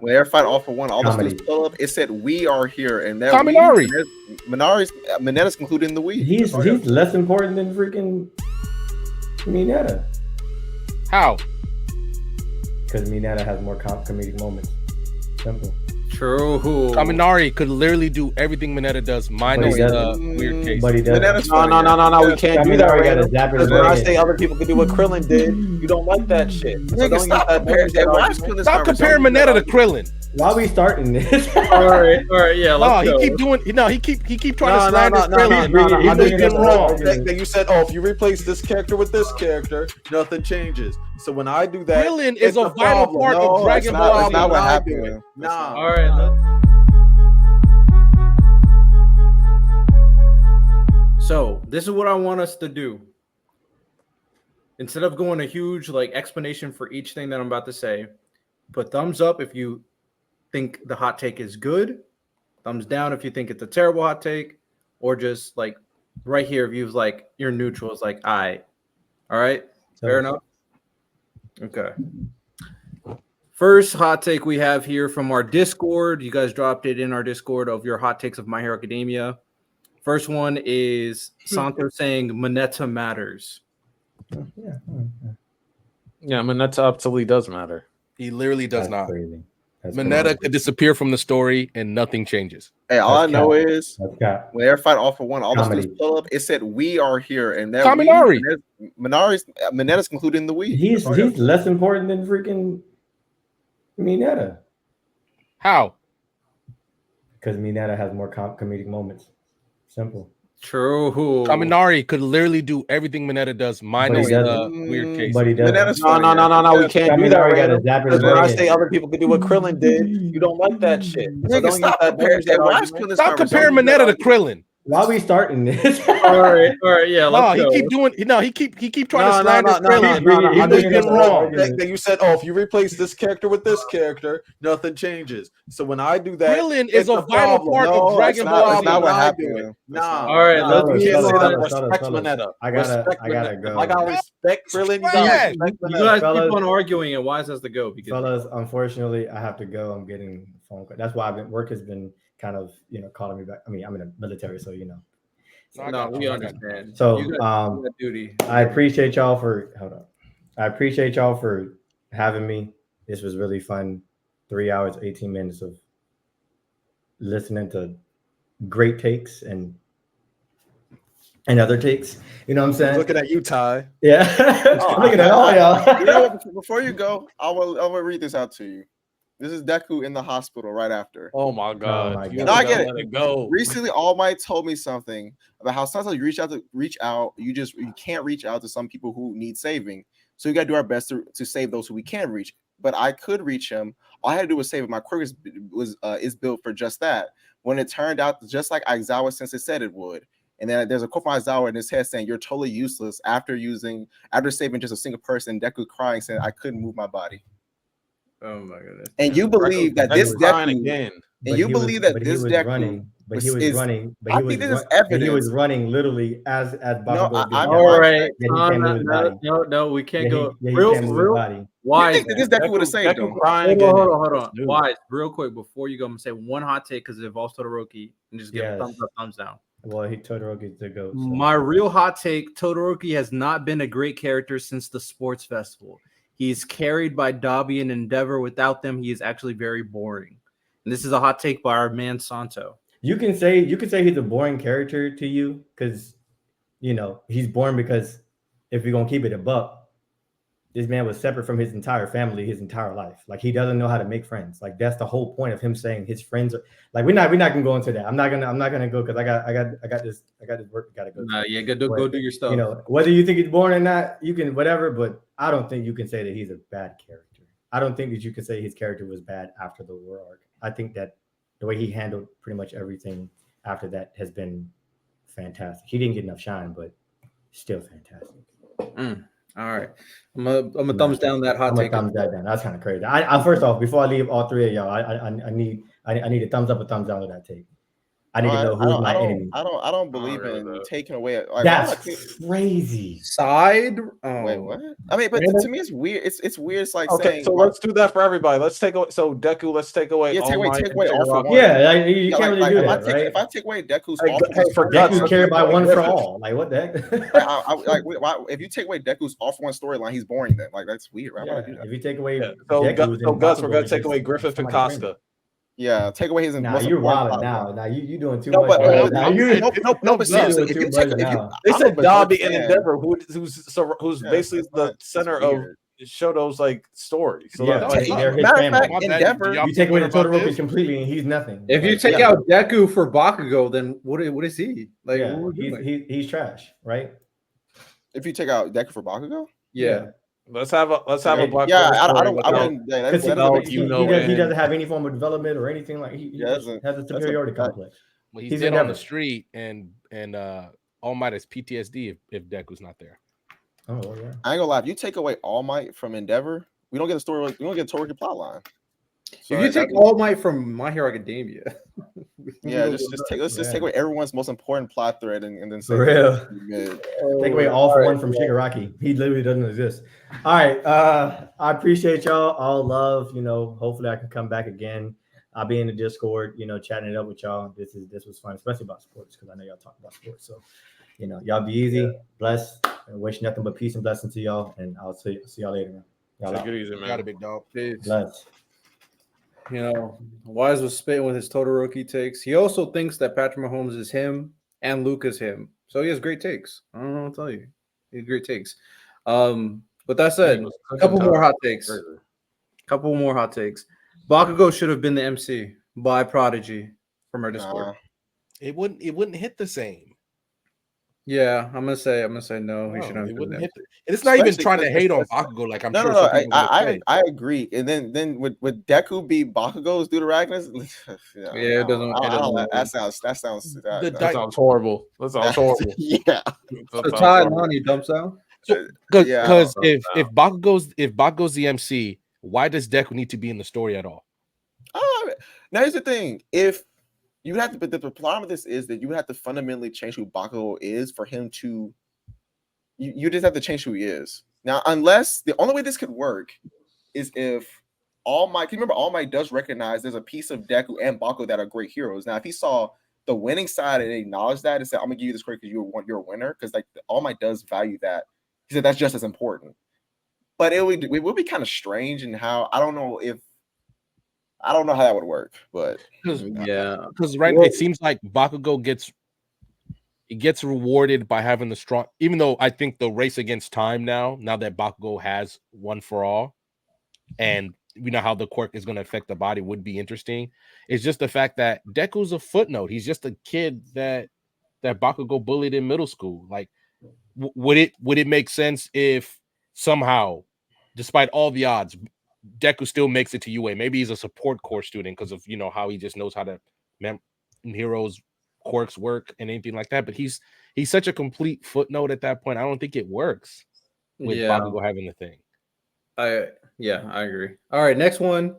when they're fighting all for one, all the Comedy. students pull up. It said we are here, and that Kaminari. Mineta's included in the we. He's less important than freaking Mineta. How? Because Mineta has more comedic moments. Simple. True. Kaminari could literally do everything Mineta does, minus the weird case. But he does. No. We can't do that right now. Because when I say brain. other people can do what Krillin did, you don't like that shit. So Nigga, don't stop use comparing. that Why argument. is Stop comparing Mineta to Krillin. Why are we starting this? All right, yeah. Let's go. He keep trying to slander Krillin. No. He's doing it wrong. Then you said, oh, if you replace this character with this character, nothing changes. So when I do that, Krillin is a vital part of Dragon Ball. Ball. That's not what happened. Nah. All right. So this is what I want us to do. Instead of going a huge explanation for each thing that I'm about to say, put thumbs up if you think the hot take is good, thumbs down if you think it's a terrible hot take, or just right here if you've you're neutral. It's all right, fair enough. Okay. First hot take we have here from our Discord. You guys dropped it in our Discord of your hot takes of My Hero Academia. First one is Santo saying Mineta matters. Yeah, Mineta absolutely does matter. He literally does not. Crazy. Mineta could disappear from the story and nothing changes. Hey, all I know is when they're fighting all for one, all the students pull up. It said we are here, and that Kaminari. Mineta's included in the we. He's less important than freaking Mineta. How? Because Mineta has more comedic moments. Simple. True. Kaminari could literally do everything Mineta does, minus the weird case. But he does. No. We can't do that right now. Because when I brain. say other people can do what Krillin did, you don't like that shit. So don't stop use that comparing. Stop comparing Mineta to Krillin. Why are we starting this? All right, yeah. Let's go. He keep trying to slander Krillin. No. He's doing it wrong. Then you said, oh, if you replace this character with this character, nothing changes. So when I do that, Krillin is a vital part of Dragon Ball. That's not what happened. Nah. All right, let's shut say up, that. Respect Mineta. I gotta go. I gotta respect Krillin. You Yeah. gotta respect You Mineta. guys Fellas. keep on arguing, and Wise has to go because Fellas, unfortunately, I have to go. I'm getting a phone call. That's why work has been kind of calling me back. I mean, I'm in the military, so no, we understand. So You got duty. I appreciate y'all for having me. This was really fun. 3 hours, 18 minutes of listening to great takes and other takes. You know what I'm saying? Looking at you, Ty. Yeah. Looking at all y'all. You know what? Before you go, I will read this out to you. This is Deku in the hospital right after. Oh my god! my You God. No, I gotta get it. let it go. Recently, All Might told me something about how sometimes you reach out. You can't reach out to some people who need saving. So you got to do our best to save those who we can reach. But I could reach him. All I had to do was save him. My quirk is built for just that. When it turned out just like Aizawa Sensei said it would. And then there's a quote from Aizawa in his head saying, "You're totally useless." After saving just a single person, Deku crying saying, "I couldn't move my body." Oh my goodness! And you believe that this Deku again. And you believe that this Deku running, but he was running literally as Bakugo did. All right, He can't move his body. no, we can't go. He can't move his body. Why? You think that this Deku would have saved him? Hold on. Why? Real quick before you go, I'm gonna say one hot take because it involves Todoroki, and just give a thumbs up, thumbs down. Well, Todoroki's the GOAT. So. My real hot take: Todoroki has not been a great character since the sports festival. He's carried by Dobby and Endeavor. Without them, he is actually very boring. And this is a hot take by our man Santo. You can say he's a boring character to you because he's boring because if you're gonna keep it a buck, this man was separate from his entire family his entire life. Like he doesn't know how to make friends. Like that's the whole point of him saying his friends are like we're not gonna go into that. I'm not gonna go because I got this work gotta go. Yeah, go do your stuff. Whether you think he's boring or not, you can whatever, but I don't think you can say that he's a bad character. I don't think that you can say his character was bad after the war arc. I think that the way he handled pretty much everything after that has been fantastic. He didn't get enough shine, but still fantastic. All right, I'm a thumbs down that hot take. Thumbs that down. That's kind of crazy. I first off, before I leave all three of y'all, I need a thumbs up or thumbs down with that take. I need to know who's my enemy. I don't believe agree with in that. taking away. Like, That's crazy. Side. wait, Oh. what? I mean, but to me, it's weird. It's weird. It's like Okay, saying, so let's do that for everybody. Let's take away. So Deku, let's take away. yeah, take All away Might all and for Shigaraki. one. Yeah, like, you Yeah, can't really do that, right? If I take away Deku's Hey, off, hey, for guts, Deku's let's carried take by away one for Griffith. all. Like, what the heck? why, if you take away Deku's off one storyline, he's boring. Then, like, that's weird. Right? Yeah, do that. if you take away So, Deku, so then guts, we're Bakugo gonna is take just away Griffith and somebody Casca. Yeah, take away his Nah, most you're important wild plot now. line. Nah, you doing too No, much. but Now you no, but seriously, doing if too you take, much if you, now. They I'm a said berserk Dobby and fan. Endeavor, who's Yeah, basically the that's center of weird. Shoto's like story. So Yeah, that's like, like, they're his matter of family. fact, My bad. Endeavor. Do y'all You take feel away the better about Todoroki this? completely, and he's nothing. If you Like, take yeah. out Deku for Bakugo, then what is he? Like, yeah, what are we doing? he's trash, right? If you take out Deku for Bakugo, Yeah. let's have a Black yeah, Clover I story don't. I without- wouldn't. Yeah, that Because doesn't without make he, sense. he and- doesn't have any form of development or anything. Like, he just doesn't. has a superiority complex. Well, He's he's dead on Endeavor. the street, and All Might is PTSD if Deku's not there. Oh yeah. I ain't gonna lie. If you take away All Might from Endeavor, we don't get a story. We don't get a Todoroki plot line. So If you take All Might from My Hero Academia, yeah, let's just take away everyone's most important plot thread and then say For real. mid. Take away all for one from Shigaraki. He literally doesn't exist. All right. I appreciate y'all. All love. Hopefully I can come back again. I'll be in the Discord, chatting it up with y'all. This was fun, especially about sports, because I know y'all talk about sports. So, y'all be easy, blessed, and wish nothing but peace and blessing to y'all. And I'll see y'all later, man. Y'all Take out. it easy, man. Got a big dog. Blessed. Wise was spitting with his Todoroki takes. He also thinks that Patrick Mahomes is him and Luke is him. So he has great takes. I don't know what to tell you. He has great takes. With that said, a couple more hot takes. Bakugo should have been the MC by Prodigy from our Discord. It wouldn't hit the same. Yeah, I'm gonna say no. He should have. It wouldn't hit. It's not even trying to hate on Bakugo. Like I'm sure some people I agree. And then would Deku be Bakugo's due to Ragnus? It doesn't. That sounds That sounds horrible. That sounds horrible. Yeah. So Ty Lonnie dumps out. Because if Bakugo's the MC, why does Deku need to be in the story at all? Now here's the thing: if you have to, but the problem with this is that you would have to fundamentally change who Bakugo is for him to. You just have to change who he is now. Unless the only way this could work is if All Might. Remember, All Might does recognize there's a piece of Deku and Bakugo that are great heroes. Now, if he saw the winning side and acknowledged that and said, "I'm gonna give you this credit because you're a winner," because like All Might does value that. He said that's just as important. But it would be kind of strange in how I don't know how that would work, but because it seems like Bakugo gets rewarded by having the strong. Even though I think the race against time now that Bakugo has one for all, and we know how the quirk is going to affect the body would be interesting. It's just the fact that Deku's a footnote. He's just a kid that Bakugo bullied in middle school. Like, would it make sense if somehow, despite all the odds, Deku still makes it to UA? Maybe he's a support core student because of how he just knows how to heroes quirks work and anything like that. But he's such a complete footnote at that point. I don't think it works with Bakugo having the thing. I agree. All right, next one.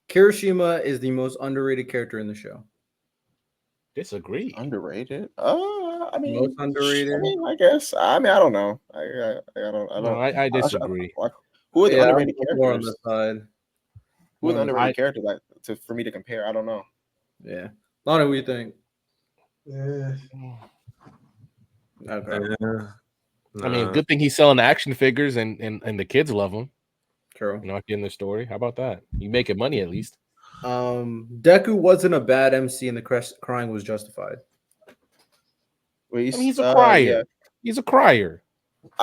Kirishima is the most underrated character in the show. Disagree. Underrated? I mean, most underrated. I guess. I don't know. I don't. I disagree. Who are the underrated characters on the side? Who are the underrated characters for me to compare? I don't know. Yeah, Lonnie, what do you think? Okay. I mean, good thing he's selling action figures and the kids love him. True. At the end of the story. How about that? You making money at least. Deku wasn't a bad MC, and the crying was justified. He's a crier. Yeah. He's a crier.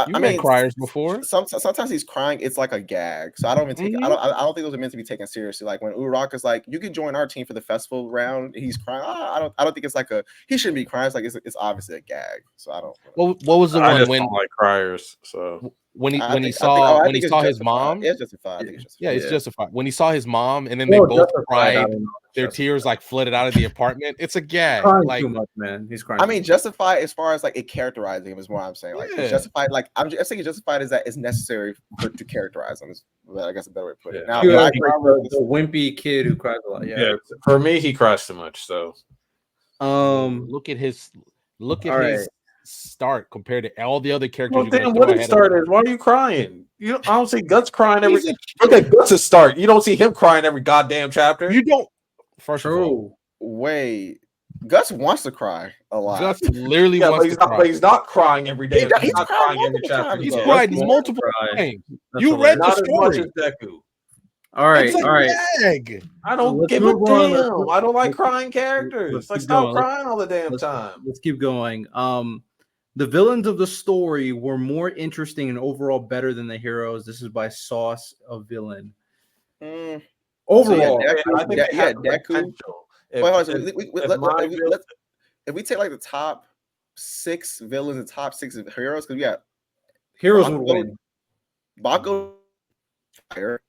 You met criers before. Sometimes he's crying. It's like a gag. So I don't even take. I don't think those are meant to be taken seriously. Like when Uraraka's like, "You can join our team for the festival round." He's crying. I don't think it's like he shouldn't be crying. It's like it's obviously a gag. So I don't. What was the one just when don't like criers? So when he saw his mom? It's justified. I think it's justified. Yeah, it's justified. When he saw his mom, and then they both cried. Their tears like flooded out of the apartment. It's a gag. Like too much, man. He's crying. I mean, justified as far as like it characterizing him is what I'm saying. Like it's justified. Like I'm saying, justified is that it's necessary to characterize him. But I guess a better way to put it. Now, the wimpy kid who cries a lot. Yeah. For me, he cries too much. So Look at his all right. start compared to all the other characters Well, you're gonna then throw what his ahead of start him. is? Why are you crying? I don't see Guts crying every. He's a Look at Guts' start. You don't see him crying every goddamn chapter. You don't. First of all, True. Wait, Gus wants to cry a lot. Gus literally Yeah, wants but to cry. he's not crying every day. He's He's not cried crying every multiple chapter. times, He's though. cried Gus wants to multiple cry. times. That's You read hilarious. the Not as much story. as Deku. All right, It's a all right. gag. I don't Let's give a move on. damn. I don't like let's- crying characters. let's Like keep stop going. crying all the damn Let's- time. Let's keep going. The villains of the story were more interesting and overall better than the heroes. This is by Sauce of Villain. Mm, Overall, Deku, I think they have the Deku. potential. If, Wait, hold on, so if we take like the top 6 villains and top 6 heroes, because we got heroes would win. Bakugo, fire,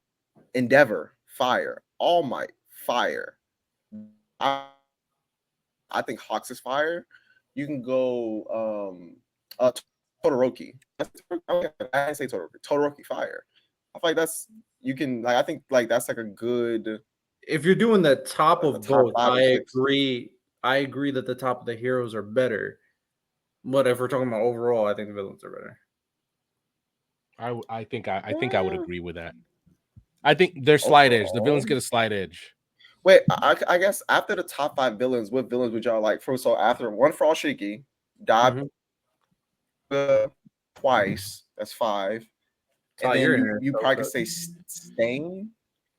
Endeavor, fire, All Might, fire. I think Hawks is fire. You can go Todoroki. I didn't say Todoroki. Todoroki fire. I feel like that's you can like I think like that's like a good. If you're doing the top Like of the top both, 5 or I 6. agree. I agree that the top of the heroes are better. But if we're talking about overall, I think the villains are better. I think I would agree with that. I think there's slight edge. The villains get a slight edge. Wait, I guess after the top 5 villains, what villains would y'all like? First, so after one for all Shiki, Dab twice. That's 5. And then you probably could say Stain,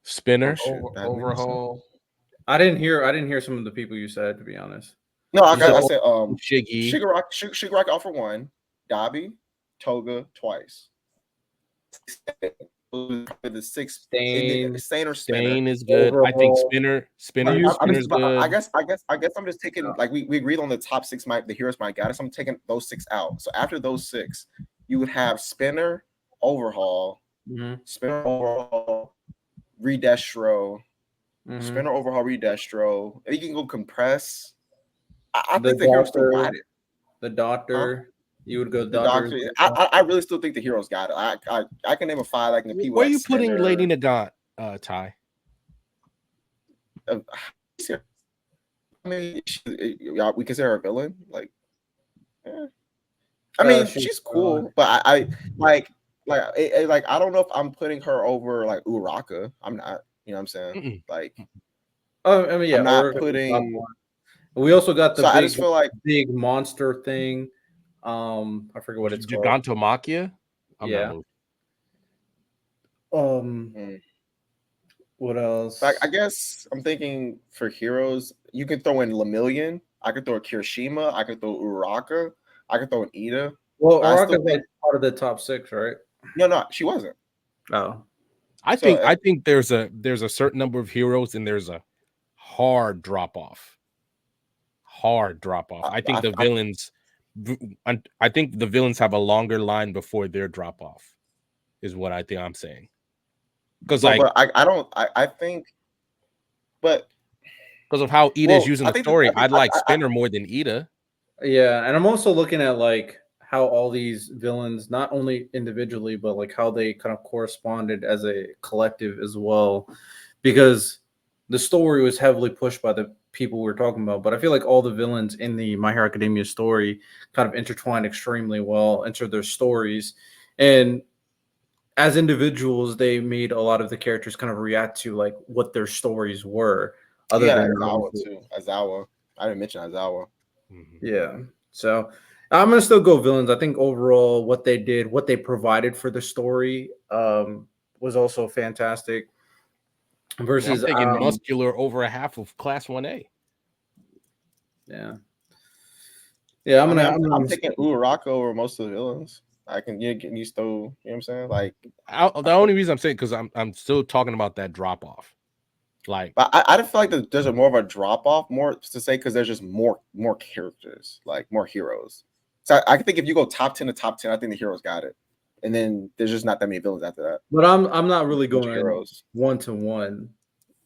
Spinner, Overhaul. I didn't hear some of the people you said, to be honest. No, I said Shiggy. Shigaraki off for 1, Dabi, Toga twice. The 6th Stain or Spinner. Stain is good. I think Spinner's good. I guess I'm just taking like we agreed on the top 6 the heroes might got us. I'm taking those 6 out. So after those 6, you would have Spinner, Overhaul, Spinner, Overhaul, Redestro, Spinner, Overhaul, Redestro. You can go Compress. I think the heroes still got it. The Doctor. You would go the Doctor. I really still think the heroes got it. I can name a 5 like the people. Where are you putting Lady Nagant, Ty? I mean, we consider her a villain. Like, I mean, she's cool, but I like I don't know if I'm putting her over like Uraka. I'm not. You know what I'm saying? Like, I mean, yeah, I'm not putting. We also got the I just feel like big monster thing. I forget what it's called. Gigantomachia? Yeah. What else? Like, I guess I'm thinking for heroes, you can throw in Lemillion. I could throw Kirishima. I could throw Uraka. I could throw an Ida. Well, Uraka's like part of the top 6, right? No, she wasn't. Oh, I think there's a certain number of heroes and there's a hard drop off. I think the villains. I think the villains have a longer line before their drop off, is what I think I'm saying. Because I think, but because of how Ida is using the story, I'd like Spinner more than Ida. Yeah, and I'm also looking at like how all these villains, not only individually, but like how they kind of corresponded as a collective as well, because the story was heavily pushed by the people we were talking about. But I feel like all the villains in the My Hero Academia story kind of intertwined extremely well into their stories, and as individuals, they made a lot of the characters kind of react to like what their stories were. Other than Aizawa too. Aizawa. I didn't mention Aizawa. Yeah. So I'm gonna still go villains. I think overall what they did, what they provided for the story, was also fantastic. Versus I'm taking Muscular over a half of Class 1A. Yeah. Yeah, I'm taking Uraraka over most of the villains. I can you still, you know what I'm saying? Like the only reason I'm saying because I'm still talking about that drop off. Like, but I don't feel like there's a more of a drop off, more to say, because there's just more characters, like more heroes. So I think if you go top 10 to top 10, I think the heroes got it, and then there's just not that many villains after that. But I'm not really going heroes 1-to-1.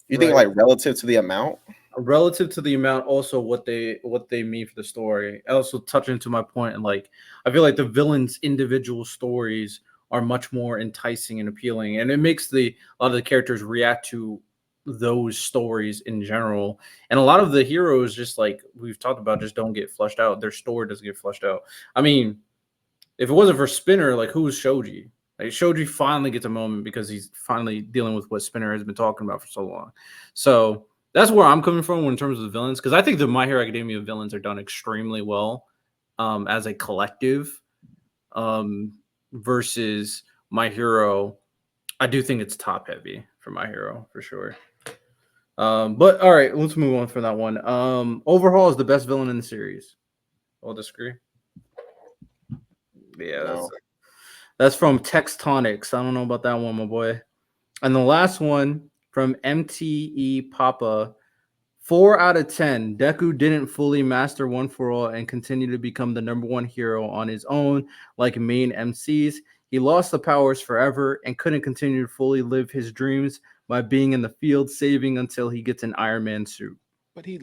You think like relative to the amount? Relative to the amount, also what they mean for the story. Also touching to my point, and like I feel like the villains' individual stories are much more enticing and appealing, and it makes a lot of the characters react to those stories in general. And a lot of the heroes, just like we've talked about, just don't get flushed out. Their story doesn't get flushed out. I mean, if it wasn't for Spinner, like who's Shoji? Like Shoji finally gets a moment because he's finally dealing with what Spinner has been talking about for so long. So that's where I'm coming from in terms of the villains, because I think the My Hero Academia villains are done extremely well as a collective versus My Hero. I do think it's top heavy for My Hero for sure. But all right, let's move on from that one. Overhaul is the best villain in the series. I'll disagree. Yeah, No. that's from Textonics. I don't know about that one, my boy. And the last one from MTE Papa. 4 out of 10. Deku didn't fully master One for All and continue to become the #1 hero on his own, like main MCs. He lost the powers forever and couldn't continue to fully live his dreams by being in the field, saving until he gets an Iron Man suit. But he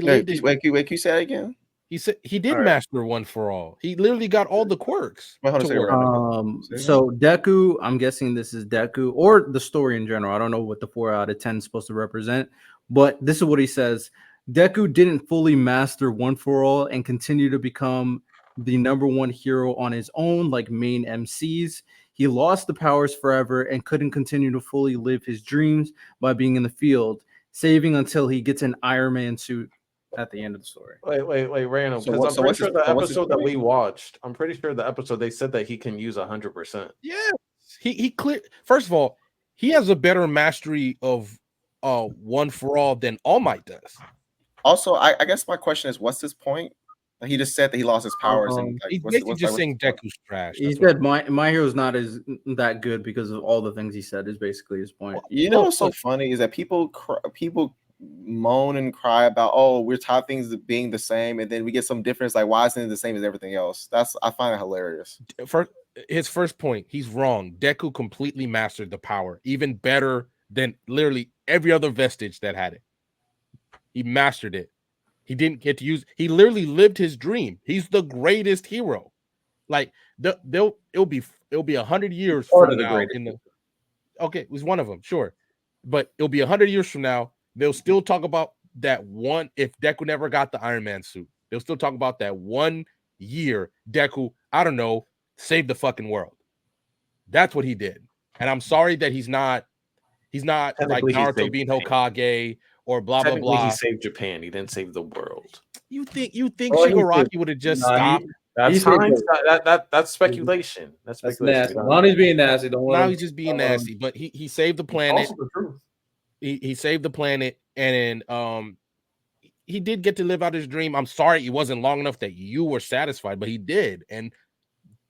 lived his. Wait, can you say that again? He said he did All right. master One for All. He literally got all the quirks. Wait, hold on a to second, work. Randall. So Deku, I'm guessing this is Deku or the story in general. I don't know what the 4 out of 10 is supposed to represent, but this is what he says. Deku didn't fully master One for All and continue to become the #1 hero on his own, like main MCs. He lost the powers forever and couldn't continue to fully live his dreams by being in the field, saving until he gets an Iron Man suit at the end of the story. Wait, random. So Because what- I'm so pretty what's sure his- the so what's his episode that point? we watched, I'm pretty sure the episode they said that he can use 100%. Yes, he clear. First of all, he has a better mastery of One for All than All Might does. Also, I guess my question is, what's his point? Like, he just said that he lost his powers, and like, He's what's basically just what's saying the point? Deku's trash. He That's what- said my hero's not as that good because of all the things he said is basically his point. You know Look, what's so funny is that people moan and cry about, oh, we're tired of things being the same, and then we get some difference. Like, why isn't it the same as everything else? I find it hilarious. his first point, he's wrong. Deku completely mastered the power, even better than literally every other vestige that had it. He mastered it. He didn't get to use. He literally lived his dream. He's the greatest hero. Like it'll be 100 years Part from of the now. greatest. Okay, it was one of them, sure, but it'll be 100 years from now. They'll still talk about that one. If Deku never got the Iron Man suit, they'll still talk about that 1 year. Deku, I don't know, saved the fucking world. That's what he did. And I'm sorry that he's not like Technically, he Naruto saved being Japan. Hokage or blah blah Technically, blah. he saved Japan. He didn't save the world. You think Oh, he Shigaraki did. would have just Nah, stopped? That's He saved times. the- That's speculation. That's That's speculation. nasty. Lonnie's being nasty. Don't let Now him. he's just being don't let him- nasty, but he saved the planet. Also the truth. He saved the planet, and he did get to live out his dream. I'm sorry it wasn't long enough that you were satisfied, but he did. And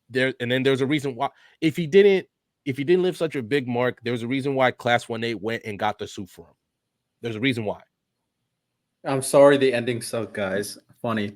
then there's a reason why. If he didn't leave such a big mark, there's a reason why Class 1A went and got the suit for him. There's a reason why. I'm sorry the ending sucked, guys. Funny.